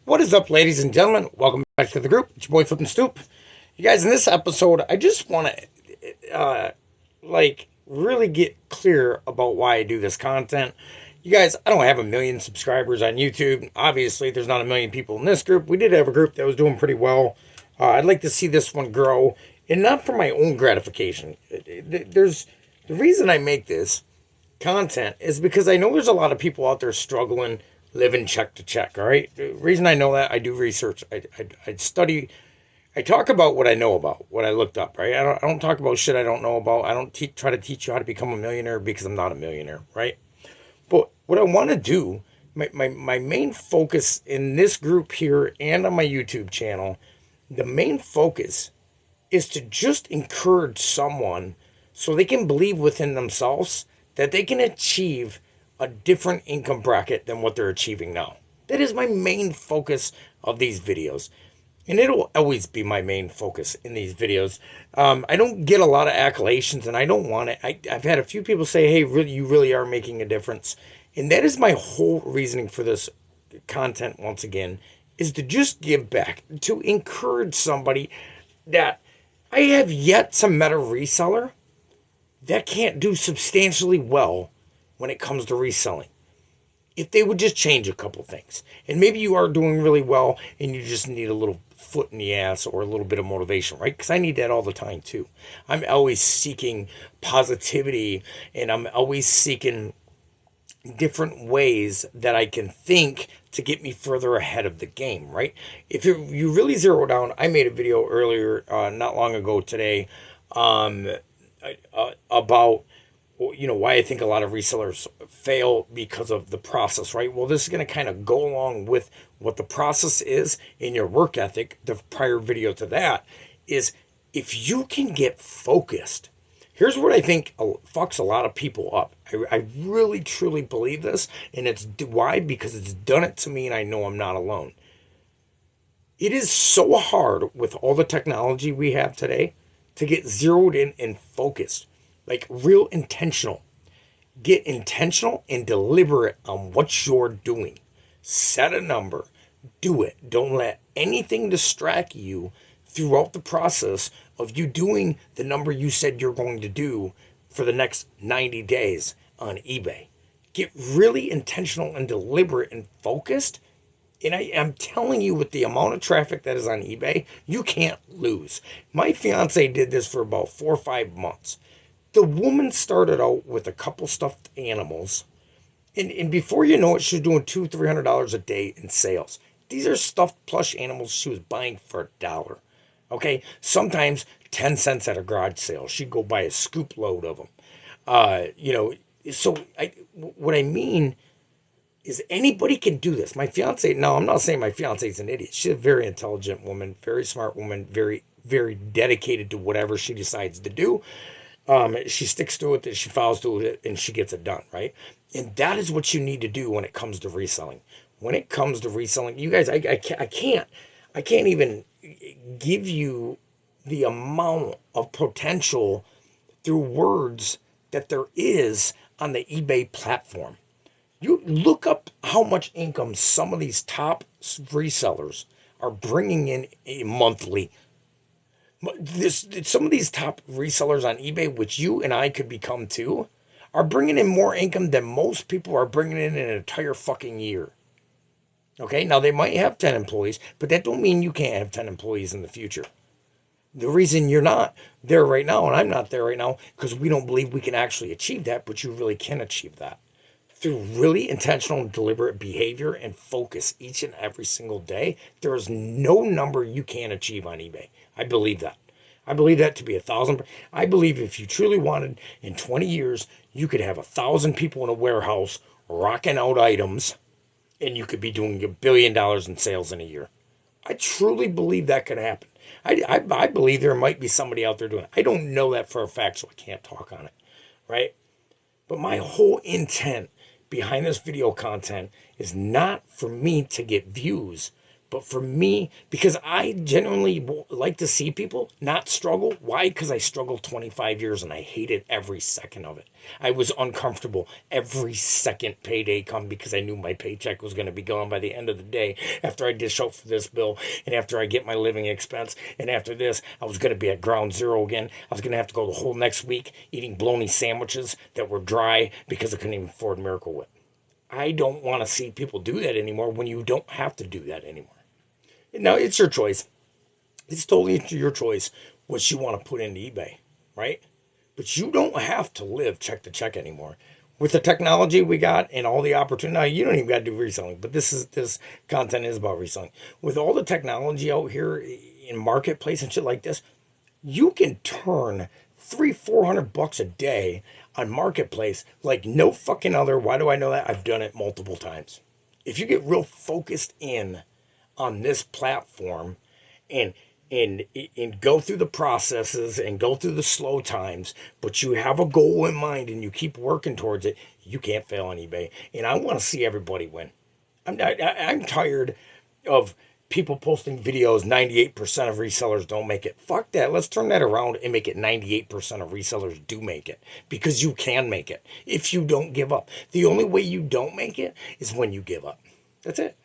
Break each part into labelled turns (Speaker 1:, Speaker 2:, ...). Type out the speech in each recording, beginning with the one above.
Speaker 1: What is up, ladies and gentlemen? Welcome back to the group. It's your boy Flippin' Stoop. You guys, in this episode, I just want to, really get clear about why I do this content. You guys, I don't have a million subscribers on YouTube. Obviously, there's not a million people in this group. We did have a group that was doing pretty well. I'd like to see this one grow, and not for my own gratification. The reason I make this content is because I know there's a lot of people out there struggling, living check to check. All right. The reason I know that, I do research. I study. I talk about what I know about, what I looked up. Right. I don't talk about shit I don't know about. I don't try to teach you how to become a millionaire because I'm not a millionaire. Right. But what I want to do, my main focus in this group here and on my YouTube channel, the main focus is to just encourage someone so they can believe within themselves that they can achieve a different income bracket than what they're achieving now. That is my main focus of these videos. And it'll always be my main focus in these videos. I don't get a lot of accolations, and I don't want it. I've had a few people say, hey, really, you really are making a difference. And that is my whole reasoning for this content, once again, is to just give back, to encourage somebody that I have yet to met a reseller that can't do substantially well when it comes to reselling. If they would just change a couple things. And maybe you are doing really well and you just need a little foot in the ass or a little bit of motivation, right? Because I need that all the time too. I'm always seeking positivity, and I'm always seeking different ways that I can think to get me further ahead of the game, right? If you really zero down, I made a video earlier, not long ago today, about why I think a lot of resellers fail because of the process, right? Well, this is going to kind of go along with what the process is in your work ethic. The prior video to that is, if you can get focused, here's what I think fucks a lot of people up. I really, truly believe this, and it's why? Because it's done it to me, and I know I'm not alone. It is so hard with all the technology we have today to get zeroed in and focused. Like, real intentional. Get intentional and deliberate on what you're doing. Set a number. Do it. Don't let anything distract you throughout the process of you doing the number you said you're going to do for the next 90 days on eBay. Get really intentional and deliberate and focused. And I'm telling you, with the amount of traffic that is on eBay, you can't lose. My fiance did this for about 4 or 5 months. The woman started out with a couple stuffed animals, and before you know it, she's doing $200-300 a day in sales. These are stuffed plush animals she was buying for $1. Okay, sometimes 10 cents at a garage sale. She'd go buy a scoop load of them. What I mean is, anybody can do this. My fiance, now I'm not saying my fiance is an idiot. She's a very intelligent woman, very smart woman, very, very dedicated to whatever she decides to do. She sticks to it, she follows to it, and she gets it done, right? And that is what you need to do when it comes to reselling. When it comes to reselling, you guys, I can't even give you the amount of potential through words that there is on the eBay platform. You look up how much income some of these top resellers are bringing in monthly. Some of these top resellers on eBay, which you and I could become too, are bringing in more income than most people are bringing in an entire fucking year. Okay, now they might have 10 employees, but that don't mean you can't have 10 employees in the future. The reason you're not there right now, and I'm not there right now, because we don't believe we can actually achieve that, but you really can achieve that through really intentional and deliberate behavior and focus each and every single day. There is no number you can't achieve on eBay. I believe that. I believe that to be 1,000. I believe if you truly wanted, in 20 years, you could have 1,000 people in a warehouse rocking out items, and you could be doing $1 billion in sales in a year. I truly believe that could happen. I believe there might be somebody out there doing it. I don't know that for a fact, so I can't talk on it, right? But my whole intent behind this video content is not for me to get views, But for me, because I genuinely like to see people not struggle. Why? Because I struggled 25 years and I hated every second of it. I was uncomfortable every second payday come because I knew my paycheck was going to be gone by the end of the day after I dish out for this bill and after I get my living expense. And after this, I was going to be at ground zero again. I was going to have to go the whole next week eating bologna sandwiches that were dry because I couldn't even afford Miracle Whip. I don't want to see people do that anymore when you don't have to do that anymore. Now, it's your choice. It's totally your choice what you want to put into eBay, right? But you don't have to live check to check anymore. With the technology we got and all the opportunity, now you don't even got to do reselling, but this content is about reselling. With all the technology out here in marketplace and shit like this, you can turn $300-400 a day on marketplace like no fucking other. Why do I know that? I've done it multiple times. If you get real focused in on this platform and and go through the processes and go through the slow times, but you have a goal in mind and you keep working towards it, you can't fail on eBay. And I want to see everybody win. I'm tired of people posting videos 98% of resellers don't make it. Fuck that. Let's turn that around and make it 98% of resellers do make it, because you can make it if you don't give up. The only way you don't make it is when you give up. That's it.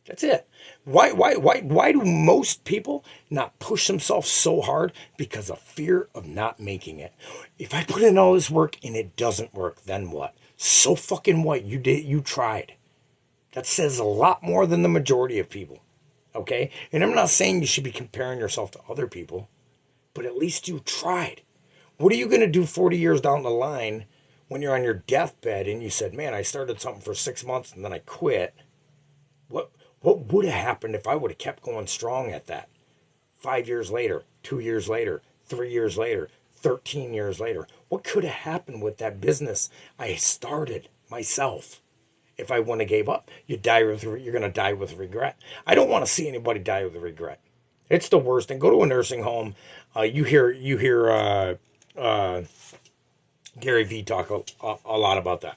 Speaker 1: That's it. Why do most people not push themselves so hard? Because of fear of not making it. If I put in all this work and it doesn't work, then what? So fucking what? You tried. That says a lot more than the majority of people. Okay? And I'm not saying you should be comparing yourself to other people, but at least you tried. What are you going to do 40 years down the line when you're on your deathbed and you said, man, I started something for 6 months and then I quit? What would have happened if I would have kept going strong at that? 5 years later, 2 years later, 3 years later, 13 years later. What could have happened with that business I started myself? If I wouldn't have gave up, you're going to die with regret. I don't want to see anybody die with regret. It's the worst. And go to a nursing home. You hear Gary Vee talk a lot about that.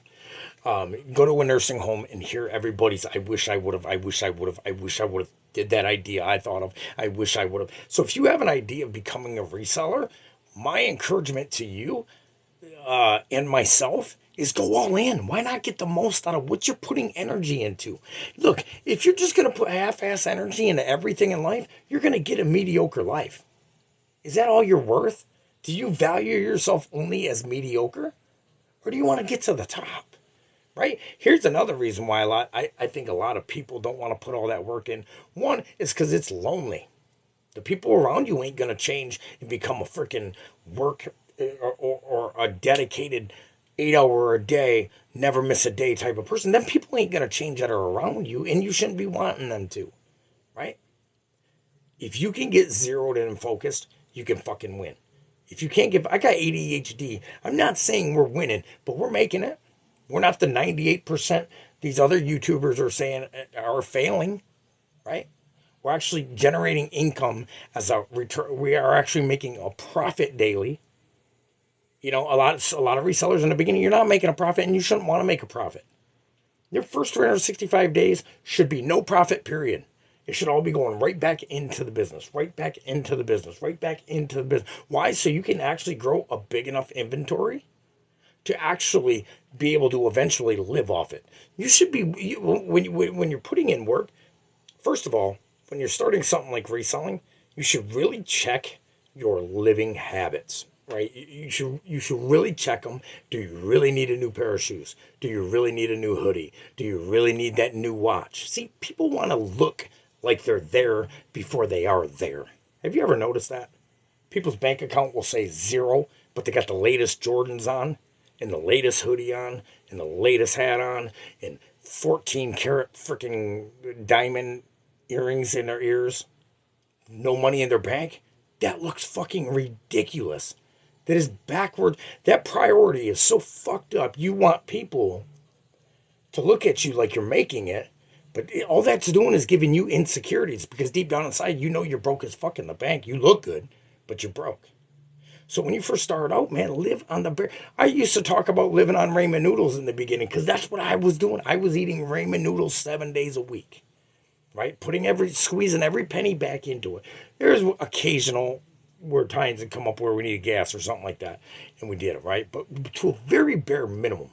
Speaker 1: Go to a nursing home and hear everybody's, I wish I would have did that idea I thought of. I wish I would have. So if you have an idea of becoming a reseller, my encouragement to you and myself is go all in. Why not get the most out of what you're putting energy into? Look, if you're just going to put half-ass energy into everything in life, you're going to get a mediocre life. Is that all you're worth? Do you value yourself only as mediocre? Or do you want to get to the top? Right? Here's another reason why I think a lot of people don't want to put all that work in. One is because it's lonely. The people around you ain't going to change and become a freaking work or a dedicated 8 hour a day, never miss a day type of person. Then people ain't going to change that are around you, and you shouldn't be wanting them to. Right? If you can get zeroed in and focused, you can fucking win. If you can't I got ADHD. I'm not saying we're winning, but we're making it. We're not the 98% these other YouTubers are saying are failing, right? We're actually generating income as a return. We are actually making a profit daily. You know, a lot of resellers in the beginning, you're not making a profit, and you shouldn't want to make a profit. Your first 365 days should be no profit, period. It should all be going right back into the business, right back into the business, right back into the business. Why? So you can actually grow a big enough inventory to actually be able to eventually live off it. You should be, when you're putting in work, first of all, when you're starting something like reselling, you should really check your living habits, right? You should really check them. Do you really need a new pair of shoes? Do you really need a new hoodie? Do you really need that new watch? See, people want to look like they're there before they are there. Have you ever noticed that? People's bank account will say zero, but they got the latest Jordans on, and the latest hoodie on, and the latest hat on, and 14 karat freaking diamond earrings in their ears, no money in their bank. That looks fucking ridiculous. That is backward. That priority is so fucked up. You want people to look at you like you're making it, but all that's doing is giving you insecurities, because deep down inside, you know you're broke as fuck in the bank. You look good, but you're broke. So when you first start out, man, live on the bare. I used to talk about living on ramen noodles in the beginning, because that's what I was doing. I was eating ramen noodles 7 days a week. right? Squeezing every penny back into it. There's occasional where times that come up where we needed gas or something like that, and we did it, right? But to a very bare minimum,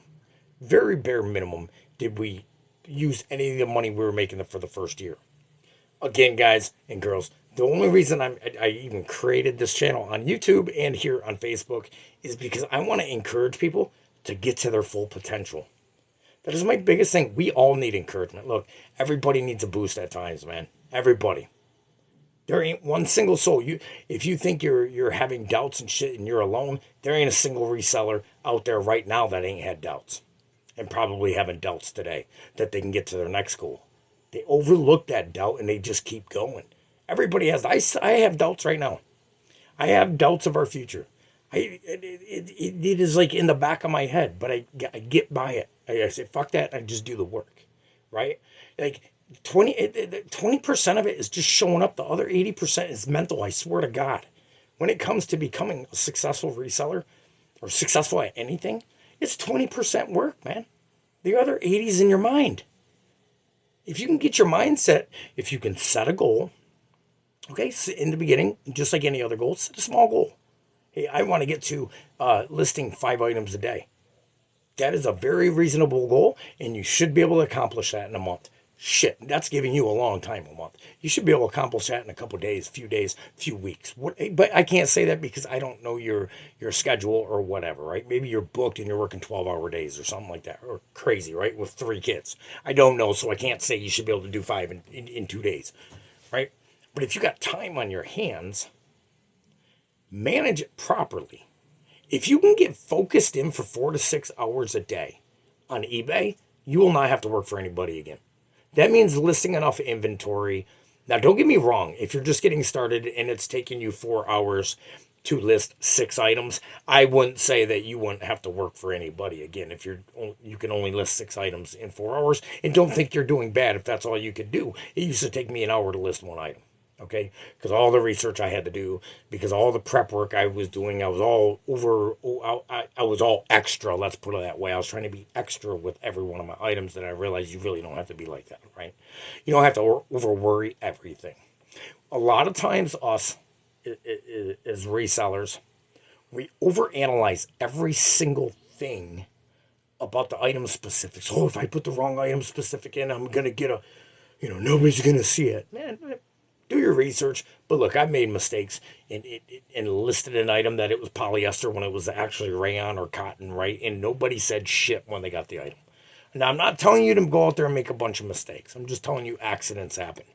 Speaker 1: did we use any of the money we were making for the first year. Again, guys and girls, the only reason I even created this channel on YouTube and here on Facebook is because I want to encourage people to get to their full potential. That is my biggest thing. We all need encouragement. Look, everybody needs a boost at times, man. Everybody. There ain't one single soul. If you think you're having doubts and shit and you're alone, there ain't a single reseller out there right now that ain't had doubts and probably having doubts today that they can get to their next goal. They overlook that doubt and they just keep going. Everybody has. I have doubts right now. I have doubts of our future. It is like in the back of my head, but I get by it. I say, fuck that. I just do the work, right? Like 20% of it is just showing up. The other 80% is mental. I swear to God. When it comes to becoming a successful reseller or successful at anything, it's 20% work, man. The other 80 is in your mind. If you can get your mindset, if you can set a goal, okay, in the beginning, just like any other goal, set a small goal. Hey, I want to get to listing 5 items a day. That is a very reasonable goal, and you should be able to accomplish that in a month. Shit, that's giving you a long time, a month. You should be able to accomplish that in a couple days, few weeks. But I can't say that because I don't know your schedule or whatever, right? Maybe you're booked and you're working 12-hour days or something like that, or crazy, right? With 3 kids. I don't know, so I can't say you should be able to do 5 in 2 days, right? But if you got time on your hands, manage it properly. If you can get focused in for 4 to 6 hours a day on eBay, you will not have to work for anybody again. That means listing enough inventory. Now, don't get me wrong. If you're just getting started and it's taking you 4 hours to list 6 items, I wouldn't say that you wouldn't have to work for anybody again. If you can only list 6 items in 4 hours, and don't think you're doing bad if that's all you could do. It used to take me an hour to list 1 item. Okay, because all the research I had to do, because all the prep work I was doing, I was all over. I was all extra. Let's put it that way. I was trying to be extra with every one of my items, that I realized you really don't have to be like that, right? You don't have to over worry everything. A lot of times, us as resellers, we overanalyze every single thing about the item specifics. Oh, if I put the wrong item specific in, I'm gonna get nobody's gonna see it, man. Do your research. But look, I've made mistakes and listed an item that it was polyester when it was actually rayon or cotton, right? And nobody said shit when they got the item. Now, I'm not telling you to go out there and make a bunch of mistakes. I'm just telling you accidents happen.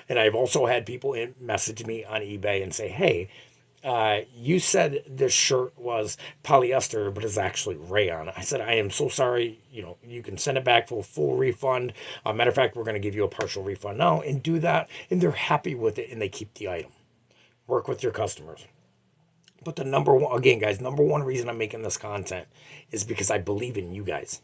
Speaker 1: And I've also had people message me on eBay and say, hey, you said this shirt was polyester, but it's actually rayon. I said, I am so sorry. You can send it back for a full refund. Matter of fact, we're going to give you a partial refund now, and do that. And they're happy with it, and they keep the item. Work with your customers. But the number one reason I'm making this content is because I believe in you guys.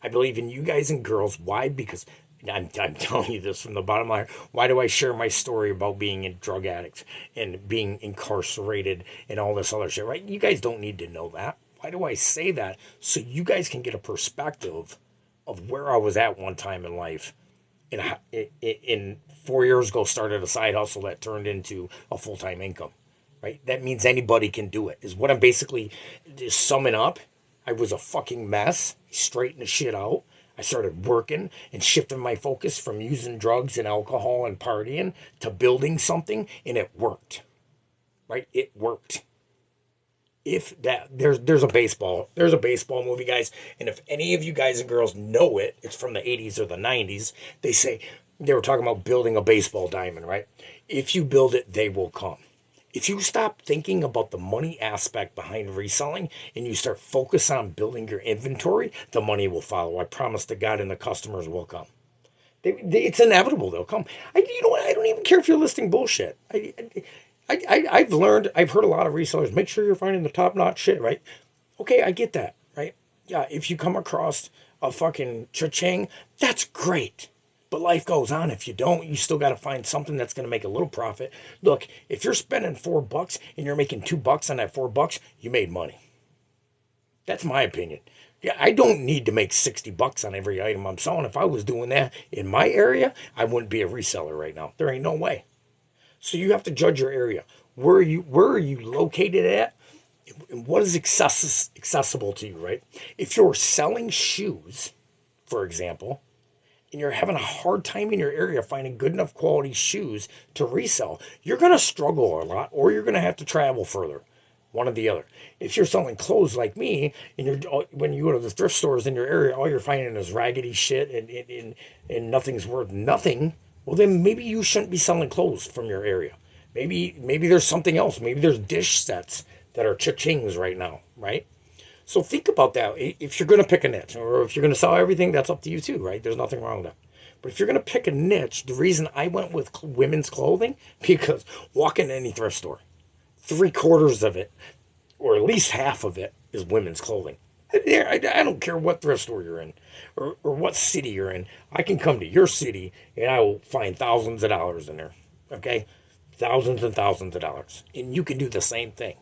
Speaker 1: I believe in you guys and girls. Why? Because I'm telling you this from the bottom line. Why do I share my story about being a drug addict and being incarcerated and all this other shit, right? You guys don't need to know that. Why do I say that? So you guys can get a perspective of where I was at one time in life. In 4 years ago, started a side hustle that turned into a full-time income, right? That means anybody can do it, is what I'm basically just summing up. I was a fucking mess. Straightened the shit out. I started working and shifting my focus from using drugs and alcohol and partying to building something, and it worked. Right? It worked. If that there's a baseball movie, guys, and if any of you guys and girls know it, it's from the 80s or the 90s. They were talking about building a baseball diamond, right? If you build it, they will come. If you stop thinking about the money aspect behind reselling and you start focusing on building your inventory, the money will follow. I promise to God, and the customers will come. It's inevitable. They'll come. You know what? I don't even care if you're listing bullshit. I've learned, I've heard a lot of resellers, make sure you're finding the top-notch shit, right? Okay, I get that, right? Yeah, if you come across a fucking cha-ching, that's great. But life goes on. If you don't, you still got to find something that's going to make a little profit. Look, if you're spending $4 and you're making $2 on that $4, you made money. That's my opinion. Yeah, I don't need to make 60 bucks on every item I'm selling. If I was doing that in my area, I wouldn't be a reseller right now. There ain't no way. So you have to judge your area. Where are you located at? And what is accessible to you, right? If you're selling shoes, for example, and you're having a hard time in your area finding good enough quality shoes to resell, you're going to struggle a lot, or you're going to have to travel further. One or the other. If you're selling clothes like me, and when you go to the thrift stores in your area, all you're finding is raggedy shit, and nothing's worth nothing. Well, then maybe you shouldn't be selling clothes from your area. Maybe there's something else. Maybe there's dish sets that are cha-chings right now, right? So think about that. If you're going to pick a niche, or if you're going to sell everything, that's up to you too, right? There's nothing wrong with that. But if you're going to pick a niche, the reason I went with women's clothing, because walk into any thrift store, 3/4 of it, or at least half of it, is women's clothing. I don't care what thrift store you're in, or what city you're in. I can come to your city and I will find thousands of dollars in there. Okay, thousands and thousands of dollars, and you can do the same thing.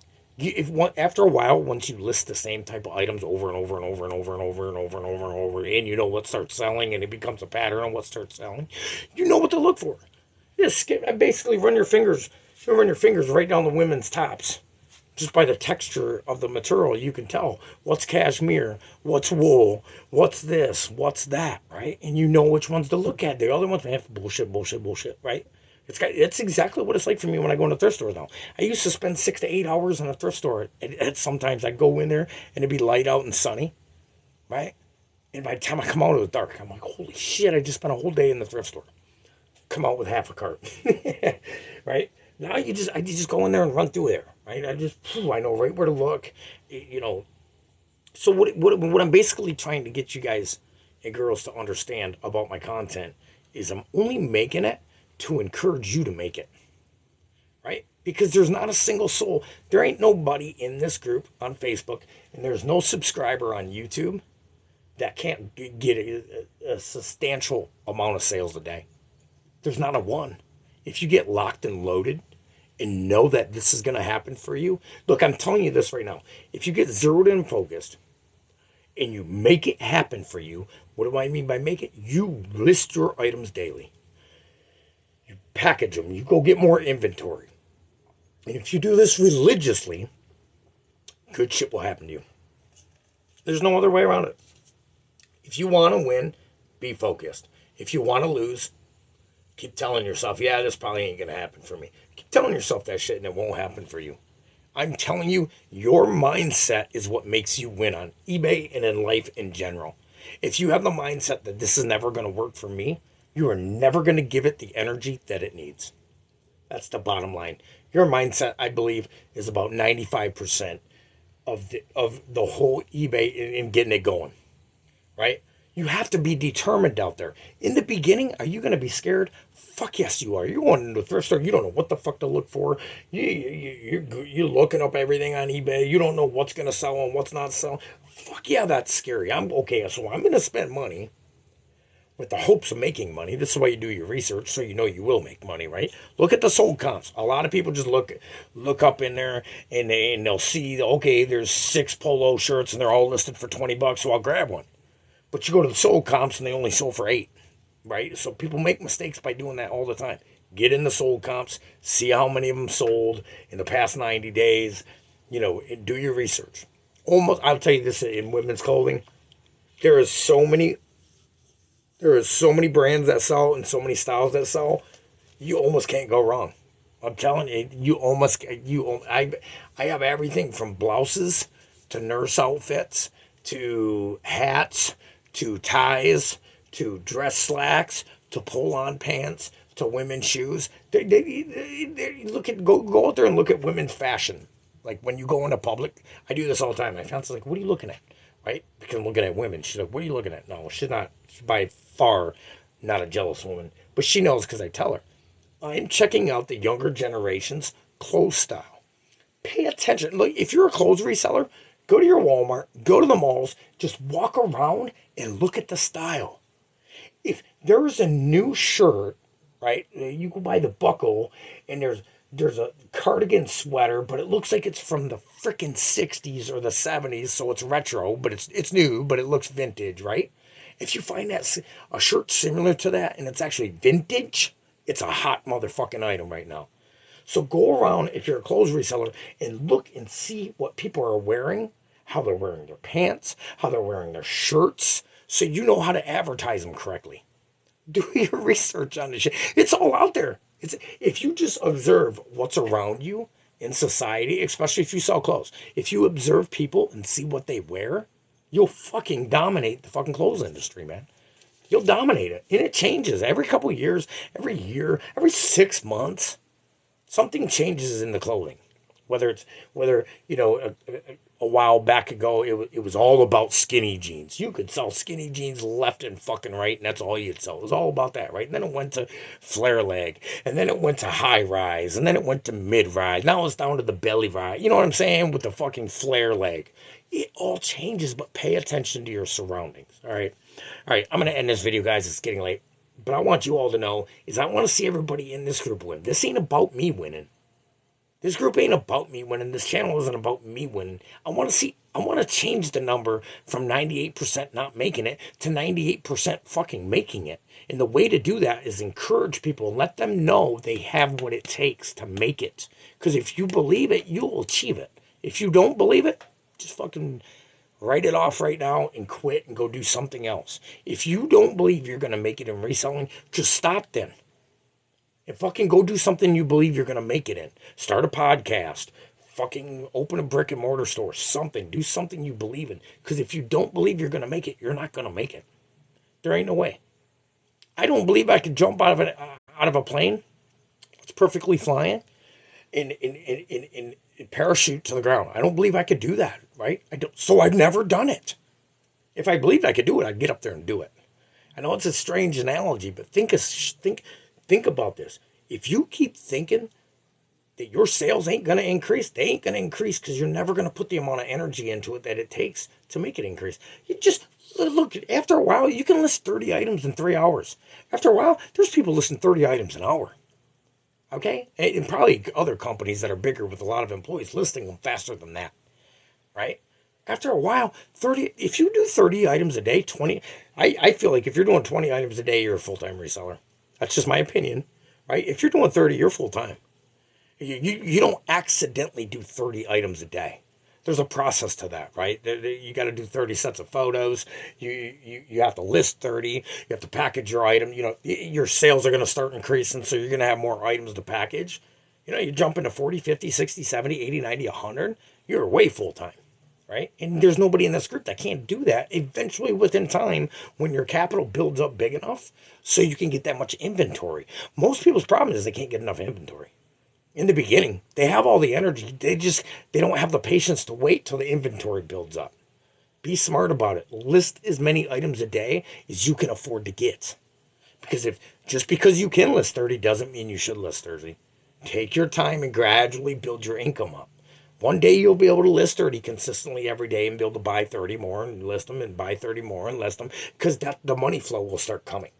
Speaker 1: After a while, once you list the same type of items over and over and over and over and over and over and over and over, and you know what starts selling, and it becomes a pattern on what starts selling, you know what to look for. Just basically run your fingers right down the women's tops. Just by the texture of the material, you can tell what's cashmere, what's wool, what's this, what's that, right? And you know which ones to look at. The other ones have bullshit, right? It's exactly what it's like for me when I go into thrift stores now. I used to spend 6 to 8 hours in a thrift store. And sometimes I'd go in there and it'd be light out and sunny, right? And by the time I come out, it was dark. I'm like, holy shit! I just spent a whole day in the thrift store. Come out with half a cart, right? Now I just go in there and run through there, right? I know right where to look, you know. So what I'm basically trying to get you guys and girls to understand about my content is I'm only making it to encourage you to make it, right? Because there's not a single soul. There ain't nobody in this group on Facebook, and there's no subscriber on YouTube that can't get a substantial amount of sales a day. There's not a one. If you get locked and loaded and know that this is going to happen for you, look, I'm telling you this right now. If you get zeroed in and focused and you make it happen for you, what do I mean by make it? You list your items daily. You package them. You go get more inventory. And if you do this religiously, good shit will happen to you. There's no other way around it. If you want to win, be focused. If you want to lose, keep telling yourself, yeah, this probably ain't going to happen for me. Keep telling yourself that shit and it won't happen for you. I'm telling you, your mindset is what makes you win on eBay and in life in general. If you have the mindset that this is never going to work for me, you are never going to give it the energy that it needs. That's the bottom line. Your mindset, I believe, is about 95% of the whole eBay in getting it going, right? You have to be determined out there. In the beginning, are you going to be scared? Fuck yes, you are. You're going into a thrift store. You don't know what the fuck to look for. You're looking up everything on eBay. You don't know what's going to sell and what's not selling. Fuck yeah, that's scary. I'm going to spend money with the hopes of making money. This is why you do your research, so you know you will make money, right? Look at the sold comps. A lot of people just look up in there and they'll see, okay, there's 6 polo shirts and they're all listed for $20, so I'll grab one. But you go to the sold comps and they only sold for 8, right? So people make mistakes by doing that all the time. Get in the sold comps, see how many of them sold in the past 90 days, and do your research. I'll tell you this, in women's clothing, there is so many brands that sell and so many styles that sell, you almost can't go wrong. I'm telling you, I have everything from blouses to nurse outfits to hats to ties to dress slacks to pull-on pants to women's shoes. Go out there and look at women's fashion. Like when you go into public, I do this all the time. My fiance's like, "What are you looking at?" Right? Because I'm looking at women. She's like, "What are you looking at?" No, she's not. She's by far not a jealous woman, but she knows because I tell her. I'm checking out the younger generation's clothes style. Pay attention. Look, if you're a clothes reseller, go to your Walmart, go to the malls, just walk around and look at the style. If there's a new shirt, right, you go buy the buckle and there's There's a cardigan sweater, but it looks like it's from the frickin' 60s or the 70s, so it's retro, but it's new, but it looks vintage, right? If you find a shirt similar to that and it's actually vintage, it's a hot motherfucking item right now. So go around, if you're a clothes reseller, and look and see what people are wearing, how they're wearing their pants, how they're wearing their shirts, so you know how to advertise them correctly. Do your research on this shit. It's all out there. If you just observe what's around you in society, especially if you sell clothes, if you observe people and see what they wear, you'll fucking dominate the fucking clothes industry, man. You'll dominate it. And it changes every couple of years, every year, every 6 months. Something changes in the clothing. Whether a while back ago it was all about skinny jeans. You could sell skinny jeans left and fucking right, and that's all you'd sell. It was all about that, right? And then it went to flare leg, and then it went to high rise, and then it went to mid rise. Now it's down to the belly rise. You know what I'm saying? With the fucking flare leg. It all changes, but pay attention to your surroundings. All right. All right. I'm gonna end this video, guys. It's getting late. But I want you all to know is I want to see everybody in this group win. This ain't about me winning. This group ain't about me winning. This channel isn't about me winning. I want to change the number from 98% not making it to 98% fucking making it. And the way to do that is encourage people and let them know they have what it takes to make it. Because if you believe it, you'll achieve it. If you don't believe it, just fucking write it off right now and quit and go do something else. If you don't believe you're going to make it in reselling, just stop then. And fucking go do something you believe you're going to make it in. Start a podcast. Fucking open a brick and mortar store. Something. Do something you believe in. Because if you don't believe you're going to make it, you're not going to make it. There ain't no way. I don't believe I could jump out of a plane. It's perfectly flying. And parachute to the ground. I don't believe I could do that, right? I don't. So I've never done it. If I believed I could do it, I'd get up there and do it. I know it's a strange analogy, but think about this. If you keep thinking that your sales ain't going to increase, they ain't going to increase because you're never going to put the amount of energy into it that it takes to make it increase. You just look, after a while, you can list 30 items in 3 hours. After a while, there's people listing 30 items an hour. Okay? And probably other companies that are bigger with a lot of employees listing them faster than that. Right? After a while, if you do 30 items a day, 20, I feel like if you're doing 20 items a day, you're a full-time reseller. That's just my opinion, right? If you're doing 30, you're full-time. You don't accidentally do 30 items a day. There's a process to that, right? You got to do 30 sets of photos. You have to list 30. You have to package your item. You know, your sales are going to start increasing, so you're going to have more items to package. You know, you jump into 40, 50, 60, 70, 80, 90, 100. You're way full-time, right? And there's nobody in this group that can't do that. Eventually, within time, when your capital builds up big enough, so you can get that much inventory. Most people's problem is they can't get enough inventory. In the beginning, they have all the energy. They don't have the patience to wait till the inventory builds up. Be smart about it. List as many items a day as you can afford to get. Because just because you can list 30 doesn't mean you should list 30. Take your time and gradually build your income up. One day you'll be able to list 30 consistently every day and be able to buy 30 more and list them and buy 30 more and list them because the money flow will start coming.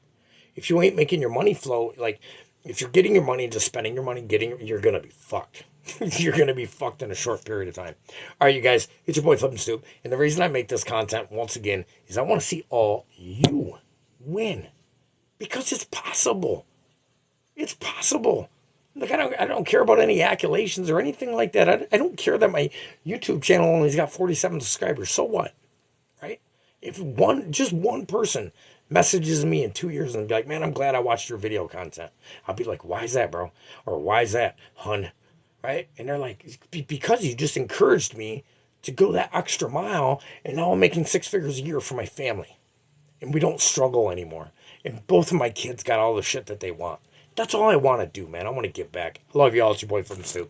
Speaker 1: If you ain't making your money flow, like if you're getting your money and just spending your money, you're going to be fucked. You're going to be fucked in a short period of time. All right, you guys, it's your boy flippinstoop. And the reason I make this content once again is I want to see all you win because it's possible. It's possible. Like I don't care about any accolations or anything like that. I don't care that my YouTube channel only's got 47 subscribers. So what? Right? If just one person messages me in 2 years and be like, man, I'm glad I watched your video content. I'll be like, why is that, bro? Or why is that, hun? Right? And they're like, because you just encouraged me to go that extra mile. And now I'm making 6 figures a year for my family. And we don't struggle anymore. And both of my kids got all the shit that they want. That's all I want to do, man. I want to give back. I love y'all. It's your boy flippinstoop.